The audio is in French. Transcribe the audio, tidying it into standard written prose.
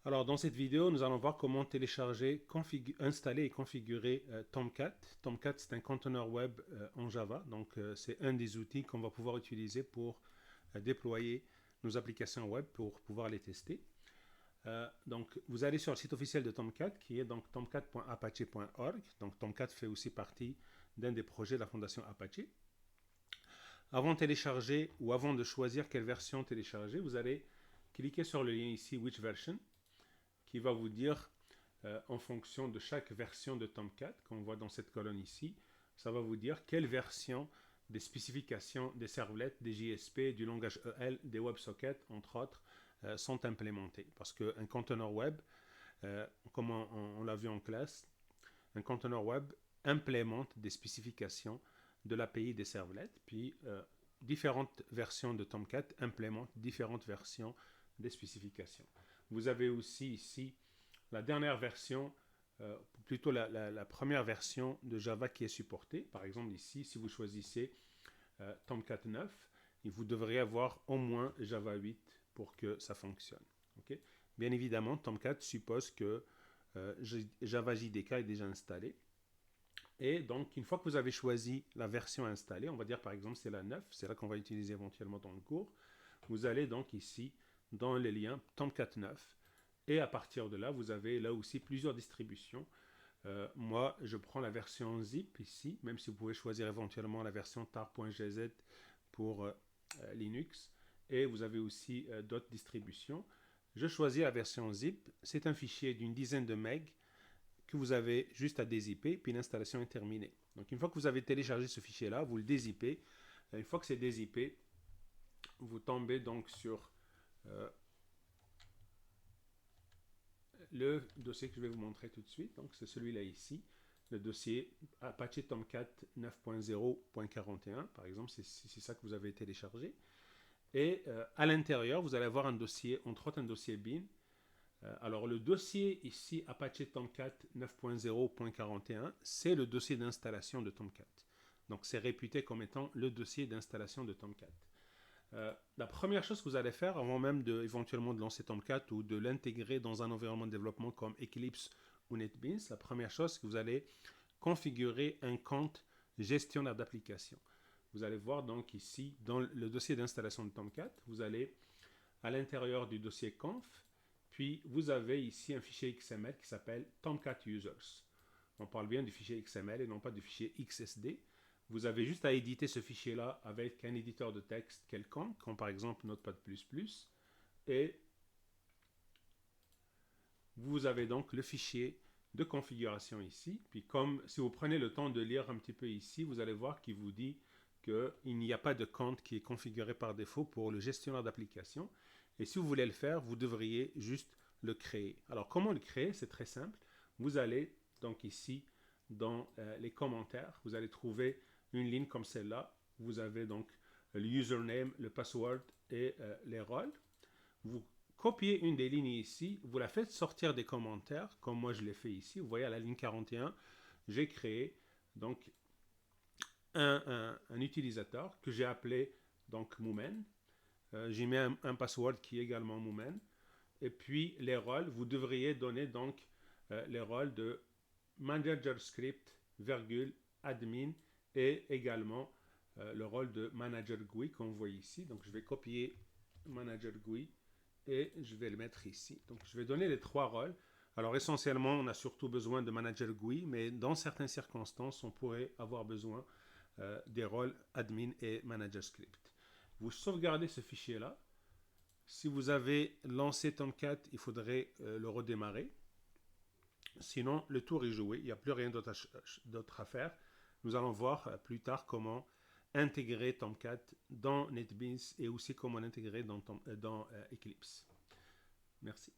Alors, dans cette vidéo, nous allons voir comment télécharger, installer et configurer Tomcat. Tomcat, c'est un conteneur web en Java. Donc, c'est un des outils qu'on va pouvoir utiliser pour déployer nos applications web pour pouvoir les tester. Donc, vous allez sur le site officiel de Tomcat, qui est donc tomcat.apache.org. Donc, Tomcat fait aussi partie d'un des projets de la fondation Apache. Avant de télécharger ou avant de choisir quelle version télécharger, vous allez cliquer sur le lien ici, Which Version, qui va vous dire en fonction de chaque version de Tomcat, qu'on voit dans cette colonne ici, ça va vous dire quelle version des spécifications des servlets, des JSP, du langage EL, des WebSockets, entre autres, sont implémentées. Parce qu'un conteneur web, comme on l'a vu en classe, un conteneur web implémente des spécifications de l'API des servlets, puis différentes versions de Tomcat implémentent différentes versions des spécifications. Vous avez aussi ici la dernière version, plutôt la première version de Java qui est supportée. Par exemple ici, si vous choisissez Tomcat 9, vous devriez avoir au moins Java 8 pour que ça fonctionne. Okay? Bien évidemment, Tomcat suppose que Java JDK est déjà installé. Et donc, une fois que vous avez choisi la version installée, on va dire par exemple c'est la 9, c'est là qu'on va utiliser éventuellement dans le cours, vous allez donc ici dans les liens Tomcat 9 et à partir de là, vous avez là aussi plusieurs distributions. Moi, je prends la version zip ici, même si vous pouvez choisir éventuellement la version tar.gz pour Linux. Et vous avez aussi d'autres distributions. Je choisis la version zip. C'est un fichier d'une dizaine de MB que vous avez juste à dézipper, puis l'installation est terminée. Donc une fois que vous avez téléchargé ce fichier-là, vous le dézippez. Une fois que c'est dézippé, vous tombez donc sur le dossier que je vais vous montrer tout de suite. Donc c'est celui-là ici, le dossier Apache Tomcat 9.0.41, par exemple, c'est ça que vous avez téléchargé. Et à l'intérieur, vous allez avoir un dossier, entre autres un dossier bin. Alors le dossier ici, Apache Tomcat 9.0.41, c'est le dossier d'installation de Tomcat. Donc c'est réputé comme étant le dossier d'installation de Tomcat. La première chose que vous allez faire, avant même éventuellement de lancer Tomcat ou de l'intégrer dans un environnement de développement comme Eclipse ou NetBeans, la première chose, c'est que vous allez configurer un compte gestionnaire d'application. Vous allez voir donc ici, dans le dossier d'installation de Tomcat, vous allez à l'intérieur du dossier conf, puis vous avez ici un fichier XML qui s'appelle Tomcat Users. On parle bien du fichier XML et non pas du fichier XSD. Vous avez juste à éditer ce fichier-là avec un éditeur de texte quelconque, comme par exemple Notepad++, et vous avez donc le fichier de configuration ici. Puis comme si vous prenez le temps de lire un petit peu ici, vous allez voir qu'il vous dit qu'il n'y a pas de compte qui est configuré par défaut pour le gestionnaire d'application. Et si vous voulez le faire, vous devriez juste le créer. Alors comment le créer? C'est très simple. Vous allez donc ici dans les commentaires, vous allez trouver une ligne comme celle-là. Vous avez donc le username, le password et les rôles. Vous copiez une des lignes ici, vous la faites sortir des commentaires, comme moi je l'ai fait ici. Vous voyez à la ligne 41, j'ai créé donc un utilisateur que j'ai appelé donc Moomen. J'ai mis un password qui est également Moomen. Et puis les rôles, vous devriez donner donc les rôles de manager script, virgule, admin et également le rôle de manager GUI qu'on voit ici. Donc je vais copier manager GUI et je vais le mettre ici. Donc je vais donner les trois rôles. Alors essentiellement, on a surtout besoin de manager GUI, mais dans certaines circonstances, on pourrait avoir besoin des rôles admin et manager script. Vous sauvegardez ce fichier-là. Si vous avez lancé Tomcat, il faudrait le redémarrer. Sinon, le tour est joué. Il n'y a plus rien d'autre à faire. Nous allons voir plus tard comment intégrer Tomcat dans NetBeans et aussi comment l'intégrer dans Eclipse. Merci.